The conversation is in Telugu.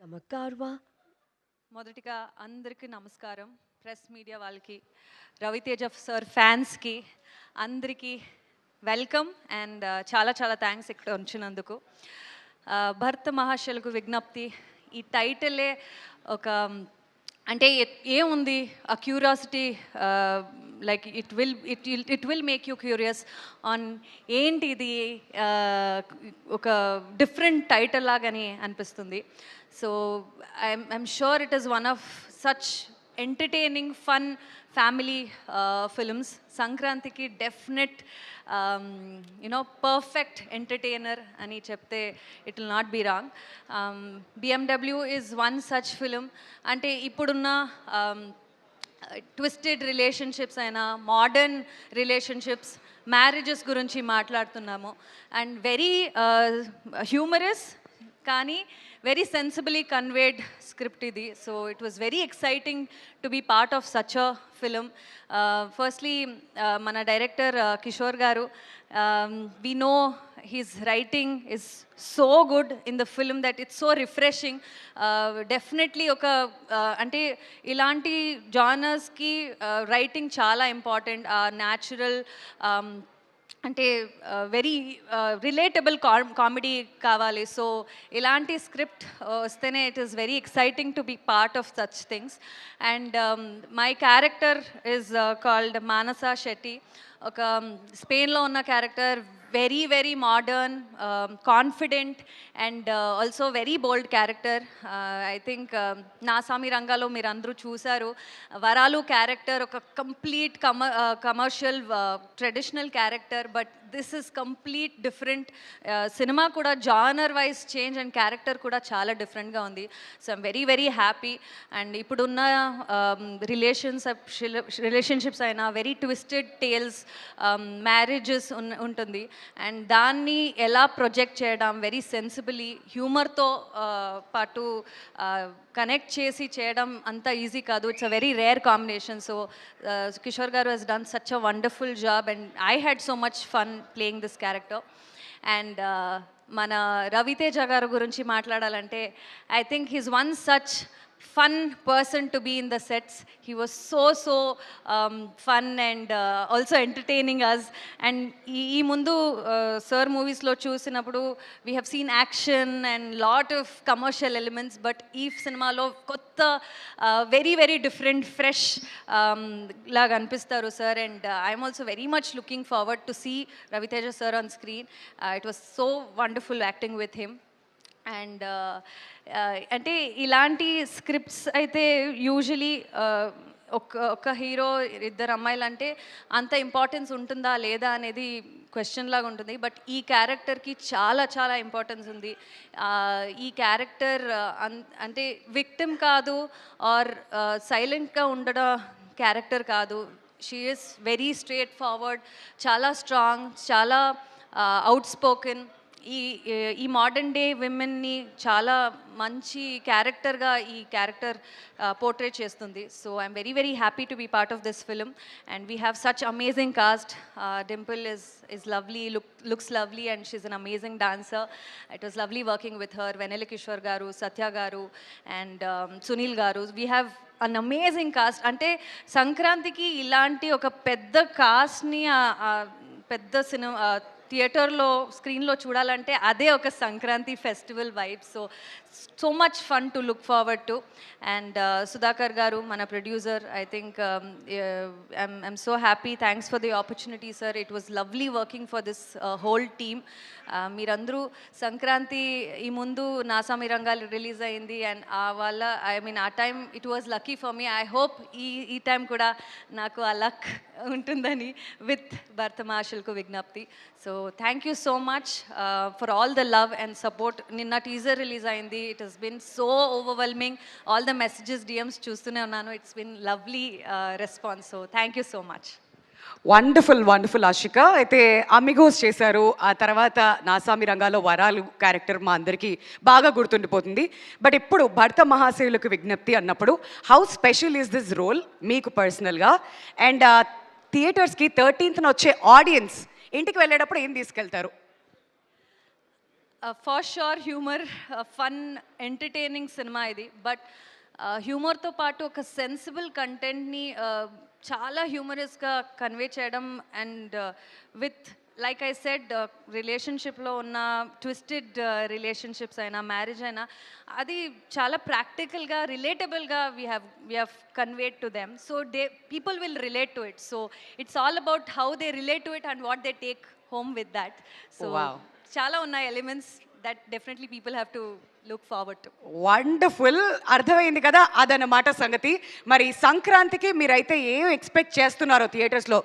నమస్కారమా. మొదటిగా అందరికీ నమస్కారం. ప్రెస్ మీడియా వాళ్ళకి, రవితేజ సార్ ఫ్యాన్స్కి అందరికీ వెల్కమ్ అండ్ చాలా చాలా థ్యాంక్స్ ఇక్కడ ఉంచినందుకు. భర్త మహాశయులకు విజ్ఞప్తి, ఈ టైటిలే ఒక అంటే ఏముంది ఆ curiosity, like it will make you curious on ఏంటి ఇది, ఒక డిఫరెంట్ టైటిల్ లాగని అనిపిస్తుంది. So I'm sure it is one of such entertaining fun family films. సంక్రాంతికి డెఫినెట్ పర్ఫెక్ట్ ఎంటర్టైనర్ అని చెప్తే it will not be wrong. BMW is one such film. అంటే ఇప్పుడున్న ట్విస్టెడ్ రిలేషన్షిప్స్ అయినా, మోడర్న్ రిలేషన్షిప్స్, మ్యారేజెస్ గురించి మాట్లాడుతున్నాము. అండ్ వెరీ హ్యూమరస్ కానీ వెరీ సెన్సిబుల్లీ కన్వేడ్ స్క్రిప్ట్ ఇది. So it was very exciting to be part of such a film. Firstly మన director Kishore garu, we know his writing is so good in the film that it's so refreshing. Definitely oka ante ilanti genres ki writing chala important, natural అంటే వెరీ రిలేటబుల్ కామెడీ కావాలి. సో ఇలాంటి స్క్రిప్ట్ వస్తేనే it is very exciting to be part of such things. And my character is called Manasa Shetty. ఒక స్పెయిన్లో ఉన్న character, very very modern, confident and also very bold character. I think నాసామి రంగాలో మీరు అందరూ చూశారు. వరాలు క్యారెక్టర్ ఒక complete commercial traditional character, but this is complete different. సినిమా కూడా genre wise change and character కూడా చాలా డిఫరెంట్గా ఉంది. So I'm very very happy. And ఇప్పుడున్న రిలేషన్షిప్స్ అయినా వెరీ ట్విస్టెడ్ టేల్స్, మ్యారేజెస్ ఉంటుంది. అండ్ దాన్ని ఎలా ప్రొజెక్ట్ చేయడం వెరీ సెన్సిబుల్లీ, హ్యూమర్తో పాటు కనెక్ట్ చేసి చేయడం అంత ఈజీ కాదు. It's a very rare combination. So Kishore గారు he's done such a wonderful job and I had so much fun playing this character. And మన రవితేజ గారు గురించి మాట్లాడాలంటే, I think he's one such fun person to be in the sets. He was so fun and also entertaining us. And ee mundu sir movies lo chusinappudu we have seen action and lot of commercial elements, but ee cinema lo kotta very very different fresh laga anpistaru sir. And I'm also very much looking forward to see Raviteja sir on screen. It was so wonderful acting with him. And అంటే ఇలాంటి స్క్రిప్ట్స్ అయితే యూజువలీ ఒక హీరో, ఇద్దరు అమ్మాయిలు అంటే అంత ఇంపార్టెన్స్ ఉంటుందా లేదా అనేది క్వశ్చన్ లాగా ఉంటుంది. బట్ ఈ క్యారెక్టర్కి చాలా చాలా ఇంపార్టెన్స్ ఉంది. ఈ క్యారెక్టర్ అంటే విక్టిమ్ కాదు, ఆర్ సైలెంట్గా ఉండడం క్యారెక్టర్ కాదు. She is very straightforward, చాలా స్ట్రాంగ్, చాలా అవుట్ స్పోకెన్. ఈ మోడర్న్ డే విమెన్ని చాలా మంచి క్యారెక్టర్గా ఈ క్యారెక్టర్ పోర్ట్రేట్ చేస్తుంది. So I'm very very happy to be part of this film. And we have such amazing cast. Dimple is lovely, looks lovely, and she's an amazing dancer. It was lovely working with her. Venela Kishore garu, Satya garu, and Sunil garu. We have an amazing cast. అంటే సంక్రాంతికి ఇలాంటి ఒక పెద్ద కాస్ట్ని పెద్ద సినిమా థియేటర్లో స్క్రీన్లో చూడాలంటే అదే ఒక Sankranti festival vibe. So much fun to look forward to. And Sudhakar గారు మన producer, I think I'm so happy. Thanks for the opportunity sir. It was lovely working for this whole team. మీరందరూ సంక్రాంతి ఈ ముందు నాసామి రంగాలు రిలీజ్ అయింది, అండ్ ఆ time it was lucky for me. I hope ఈ టైం కూడా నాకు ఆ లక్ ఉంటుందని విత్ భర్త మహాశయులకు విజ్ఞప్తి. So thank you so much for all the love and support. నిన్న టీజర్ రిలీజ్ అయింది. It has been so overwhelming. All the messages, DMs చూస్తూనే ఉన్నాను. It's been lovely response. So thank you so much. Wonderful Ashika. అయితే అమిగోస్ చేశారు, ఆ తర్వాత నాసామి రంగాలో వరాలు క్యారెక్టర్ మా అందరికీ బాగా గుర్తుండిపోతుంది. బట్ ఇప్పుడు భర్త మహాశయులకు విజ్ఞప్తి అన్నప్పుడు how special is this role మీకు పర్సనల్గా? అండ్ థియేటర్స్కి 13th వచ్చే ఆడియన్స్ ఇంటికి వెళ్ళేటప్పుడు ఏం తీసుకెళ్తారు? For sure humour, fun, entertaining cinema ఇది. బట్ హ్యూమర్తో పాటు ఒక సెన్సిబుల్ కంటెంట్ని చాలా హ్యూమరస్గా కన్వే చేయడం and with like I said రిలేషన్షిప్లో ఉన్న ట్విస్టెడ్ రిలేషన్షిప్స్ అయినా మ్యారేజ్ అయినా అది చాలా ప్రాక్టికల్గా రిలేటబుల్గా we have conveyed to them. So people will relate to it. So it's all about how they relate to it and what they take home with that. So Wow. చాలా ఉన్నాయి elements that definitely people have to look forward to. Wonderful, అర్థమైంది కదా అదన్నమాట సంగతి. మరి సంక్రాంతికి మీరైతే ఏం ఎక్స్పెక్ట్ చేస్తున్నారో థియేటర్స్లో